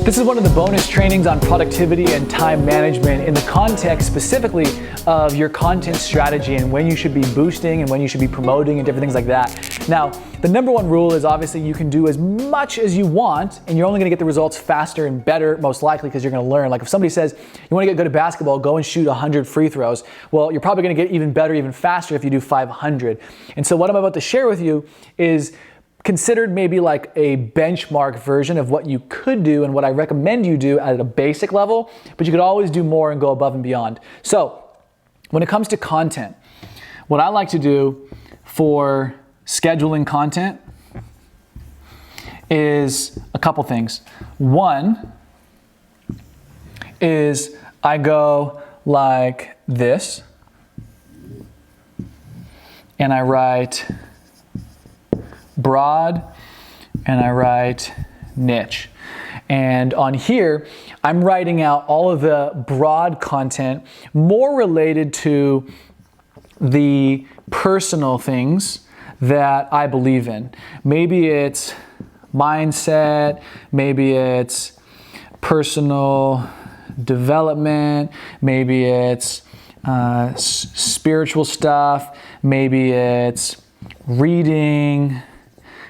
This is one of the bonus trainings on productivity and time management in the context specifically of your content strategy and when you should be boosting and when you should be promoting and different things like that. Now, the number one rule is obviously you can do as much as you want and you're only gonna get the results faster and better, most likely, because you're gonna learn. Like if somebody says, you wanna get good at basketball, go and shoot 100 free throws. Well, you're probably gonna get even better, even faster if you do 500. And so what I'm about to share with you is considered maybe like a benchmark version of what you could do and what I recommend you do at a basic level, but you could always do more and go above and beyond. So when it comes to content, what I like to do for scheduling content is a couple things. One is I go like this and I write broad and I write niche. And on here, I'm writing out all of the broad content more related to the personal things that I believe in. Maybe it's mindset, maybe it's personal development, maybe it's spiritual stuff, maybe it's reading,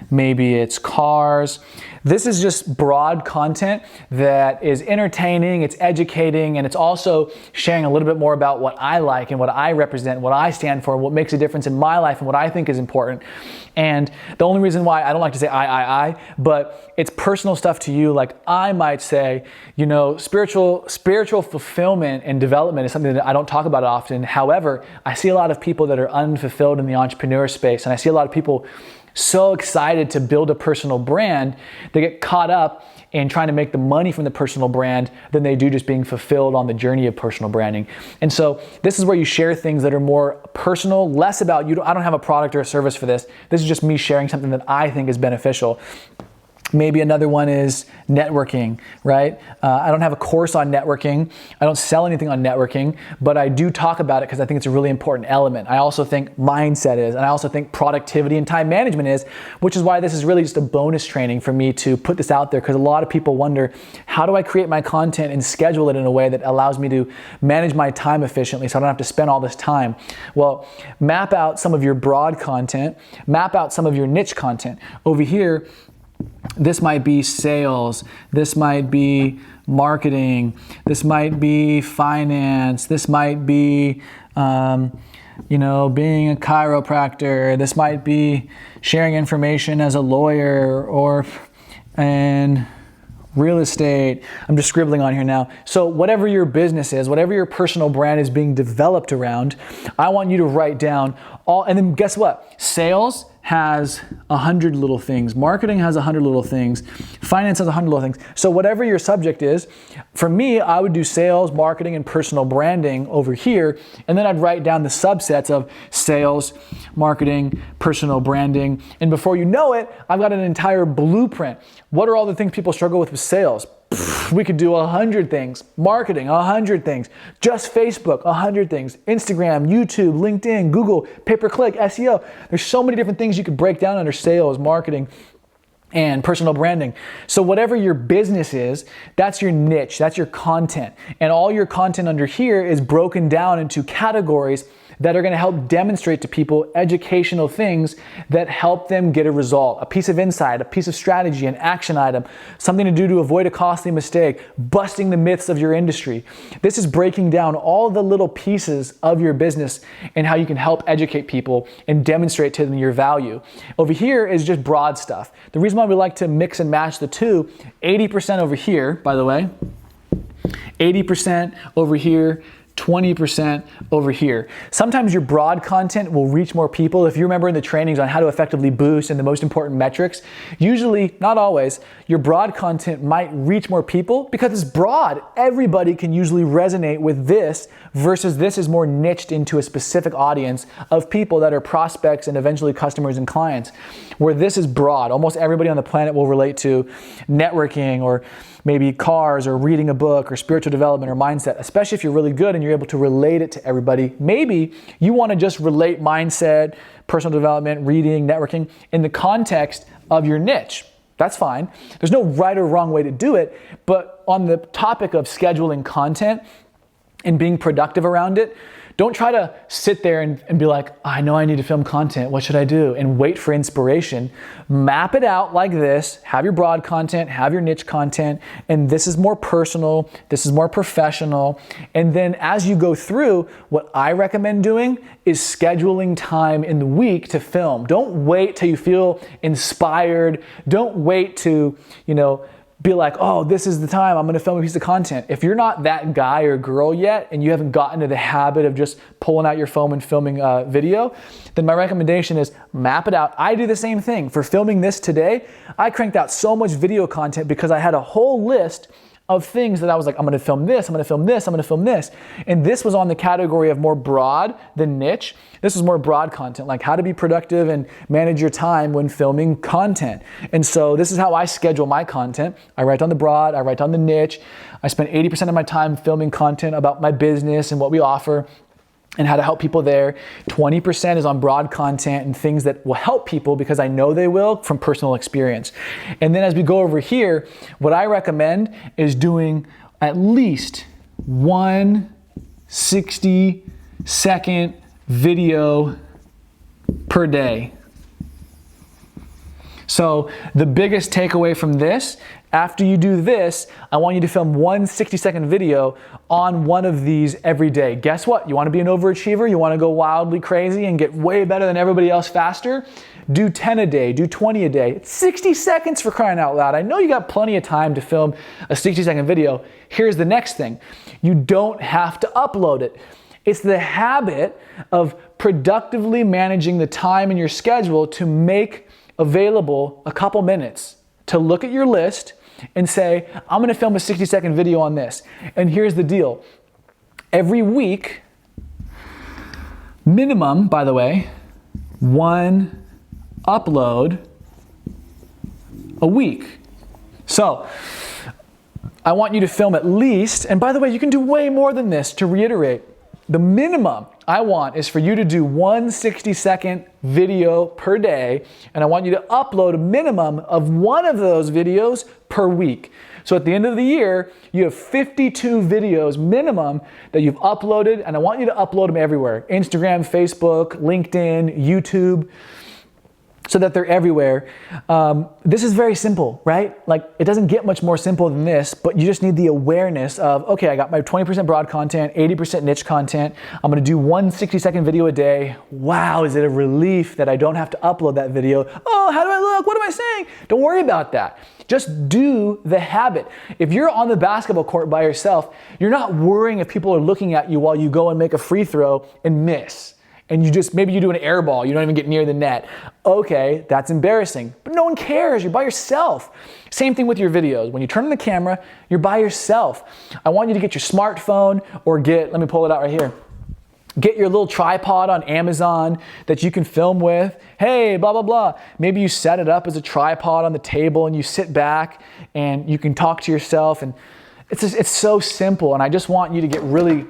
maybe it's cars. This is just broad content that is entertaining, it's educating, and it's also sharing a little bit more about what I like and what I represent, what I stand for, what makes a difference in my life and what I think is important. And the only reason why I don't like to say I, but it's personal stuff to you. Like I might say, you know, spiritual fulfillment and development is something that I don't talk about often. However, I see a lot of people that are unfulfilled in the entrepreneur space, and I see a lot of people so excited to build a personal brand, they get caught up in trying to make the money from the personal brand than they do just being fulfilled on the journey of personal branding. And so this is where you share things that are more personal, less about you. I don't have a product or a service for this. This is just me sharing something that I think is beneficial. Maybe another one is networking, right? I don't have a course on networking. I don't sell anything on networking, but I do talk about it because I think it's a really important element. I also think mindset is, and I also think productivity and time management is, which is why this is really just a bonus training for me to put this out there, because a lot of people wonder, how do I create my content and schedule it in a way that allows me to manage my time efficiently so I don't have to spend all this time? Well, map out some of your broad content, map out some of your niche content. Over here, this might be sales, this might be marketing, this might be finance, this might be, you know, being a chiropractor, this might be sharing information as a lawyer and real estate. I'm just scribbling on here now. So whatever your business is, whatever your personal brand is being developed around, I want you to write down all, and then guess what? Sales has 100 little things. Marketing has 100 little things. Finance has 100 little things. So whatever your subject is, for me, I would do sales, marketing, and personal branding over here, and then I'd write down the subsets of sales, marketing, personal branding, and before you know it, I've got an entire blueprint. What are all the things people struggle with sales? We could do 100 things. Marketing, 100 things. Just Facebook, 100 things. Instagram, YouTube, LinkedIn, Google, pay-per-click, SEO. There's so many different things you could break down under sales, marketing, and personal branding. So whatever your business is, that's your niche, that's your content. And all your content under here is broken down into categories that are gonna help demonstrate to people educational things that help them get a result, a piece of insight, a piece of strategy, an action item, something to do to avoid a costly mistake, busting the myths of your industry. This is breaking down all the little pieces of your business and how you can help educate people and demonstrate to them your value. Over here is just broad stuff. The reason why we like to mix and match the two, 80% over here, by the way, 80% over here, 20% over here. Sometimes your broad content will reach more people. If you remember in the trainings on how to effectively boost and the most important metrics, usually, not always, your broad content might reach more people because it's broad. Everybody can usually resonate with this versus this is more niched into a specific audience of people that are prospects and eventually customers and clients. Where this is broad, almost everybody on the planet will relate to networking or maybe cars or reading a book or spiritual development or mindset, especially if you're really good and you're able to relate it to everybody. Maybe you want to just relate mindset, personal development, reading, networking in the context of your niche. That's fine. There's no right or wrong way to do it, but on the topic of scheduling content and being productive around it, don't try to sit there and be like, I know I need to film content, what should I do? And wait for inspiration. Map it out like this, have your broad content, have your niche content, and this is more personal, this is more professional. And then as you go through, what I recommend doing is scheduling time in the week to film. Don't wait till you feel inspired. Don't wait to, be like, oh, this is the time I'm gonna film a piece of content. If you're not that guy or girl yet and you haven't gotten to the habit of just pulling out your phone and filming a video, then my recommendation is map it out. I do the same thing. For filming this today, I cranked out so much video content because I had a whole list of things that I was like, I'm gonna film this, I'm gonna film this, I'm gonna film this. And this was on the category of more broad than niche. This was more broad content, like how to be productive and manage your time when filming content. And so this is how I schedule my content. I write on the broad, I write on the niche. I spend 80% of my time filming content about my business and what we offer and how to help people there. 20% is on broad content and things that will help people because I know they will from personal experience. And then as we go over here, what I recommend is doing at least one 60-second video per day. So the biggest takeaway from this, after you do this, I want you to film one 60-second video on one of these every day. Guess what? You want to be an overachiever? You want to go wildly crazy and get way better than everybody else faster? Do 10 a day, do 20 a day. It's 60 seconds for crying out loud. I know you got plenty of time to film a 60-second video. Here's the next thing. You don't have to upload it. It's the habit of productively managing the time in your schedule to make available a couple minutes to look at your list and say, I'm gonna film a 60-second video on this. And here's the deal. Every week, minimum, by the way, one upload a week. So, I want you to film at least, and by the way, you can do way more than this to reiterate. The minimum I want is for you to do one 60-second video per day, and I want you to upload a minimum of one of those videos per week. So at the end of the year, you have 52 videos minimum that you've uploaded, and I want you to upload them everywhere. Instagram, Facebook, LinkedIn, YouTube, so that they're everywhere. This is very simple, right? Like, it doesn't get much more simple than this, but you just need the awareness of, okay, I got my 20% broad content, 80% niche content. I'm gonna do one 60-second video a day. Wow, is it a relief that I don't have to upload that video? Oh, how do I look? What am I saying? Don't worry about that. Just do the habit. If you're on the basketball court by yourself, you're not worrying if people are looking at you while you go and make a free throw and miss. And maybe you do an air ball, you don't even get near the net. Okay, that's embarrassing, but no one cares, you're by yourself. Same thing with your videos. When you turn on the camera, you're by yourself. I want you to get your smartphone or let me pull it out right here. Get your little tripod on Amazon that you can film with. Hey, blah, blah, blah. Maybe you set it up as a tripod on the table and you sit back and you can talk to yourself. And it's so simple, and I just want you to get really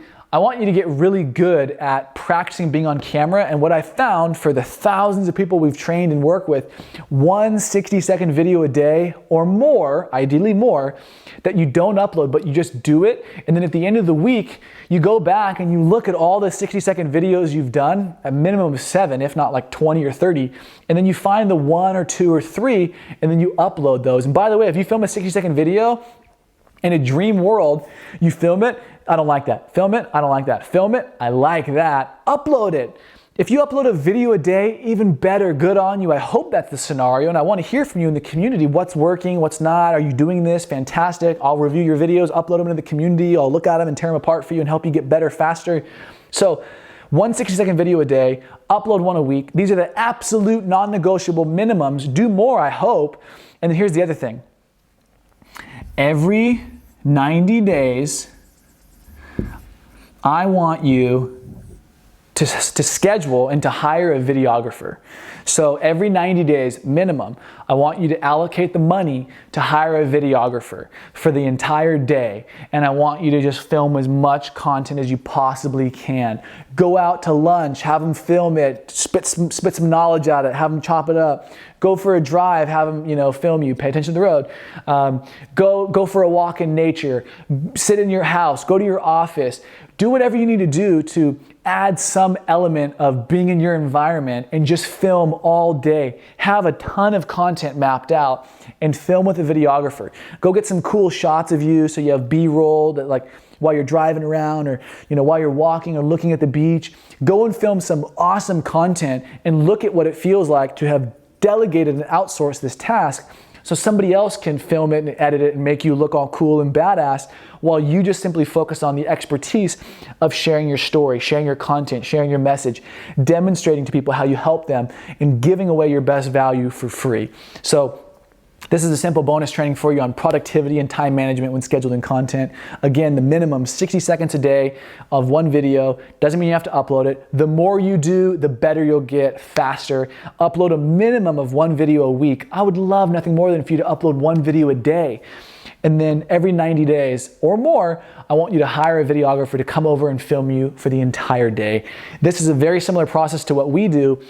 good at practicing being on camera. And what I found for the thousands of people we've trained and worked with, one 60-second video a day or more, ideally more, that you don't upload, but you just do it. And then at the end of the week, you go back and you look at all the 60-second videos you've done, a minimum of 7, if not like 20 or 30. And then you find the 1 or 2 or 3, and then you upload those. And by the way, if you film a 60-second video, in a dream world, you film it, I don't like that. Film it, I don't like that. Film it, I like that. Upload it. If you upload a video a day, even better, good on you. I hope that's the scenario, and I want to hear from you in the community. What's working, what's not? Are you doing this? Fantastic. I'll review your videos, upload them into the community. I'll look at them and tear them apart for you and help you get better faster. So, one 60-second video a day, upload one a week. These are the absolute non-negotiable minimums. Do more, I hope. And then here's the other thing. Every 90 days, I want you to schedule and to hire a videographer. So every 90 days minimum, I want you to allocate the money to hire a videographer for the entire day. And I want you to just film as much content as you possibly can. Go out to lunch, have them film it, spit some knowledge at it, have them chop it up. Go for a drive, have them, film you, pay attention to the road. Go for a walk in nature, sit in your house, go to your office. Do whatever you need to do to add some element of being in your environment and just film all day. Have a ton of content mapped out and film with a videographer. Go get some cool shots of you so you have B-roll that while you're driving around or while you're walking or looking at the beach. Go and film some awesome content and look at what it feels like to have delegated and outsourced this task so somebody else can film it and edit it and make you look all cool and badass while you just simply focus on the expertise of sharing your story, sharing your content, sharing your message, demonstrating to people how you help them, and giving away your best value for free. So this is a simple bonus training for you on productivity and time management when scheduling content. Again, the minimum 60 seconds a day of one video. Doesn't mean you have to upload it. The more you do, the better you'll get, faster. Upload a minimum of one video a week. I would love nothing more than for you to upload one video a day. And then every 90 days or more, I want you to hire a videographer to come over and film you for the entire day. This is a very similar process to what we do.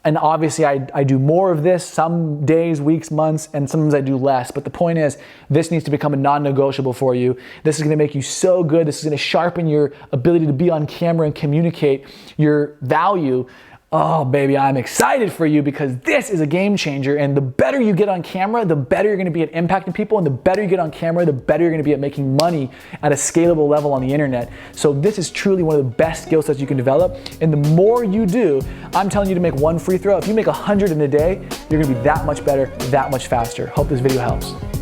And obviously I do more of this some days, weeks, months, and sometimes I do less. But the point is, this needs to become a non-negotiable for you. This is gonna make you so good. This is gonna sharpen your ability to be on camera and communicate your value. Oh, baby, I'm excited for you because this is a game changer. And the better you get on camera, the better you're gonna be at impacting people. And the better you get on camera, the better you're gonna be at making money at a scalable level on the internet. So this is truly one of the best skill sets you can develop. And the more you do, I'm telling you to make one free throw. If you make 100 in a day, you're gonna be that much better, that much faster. Hope this video helps.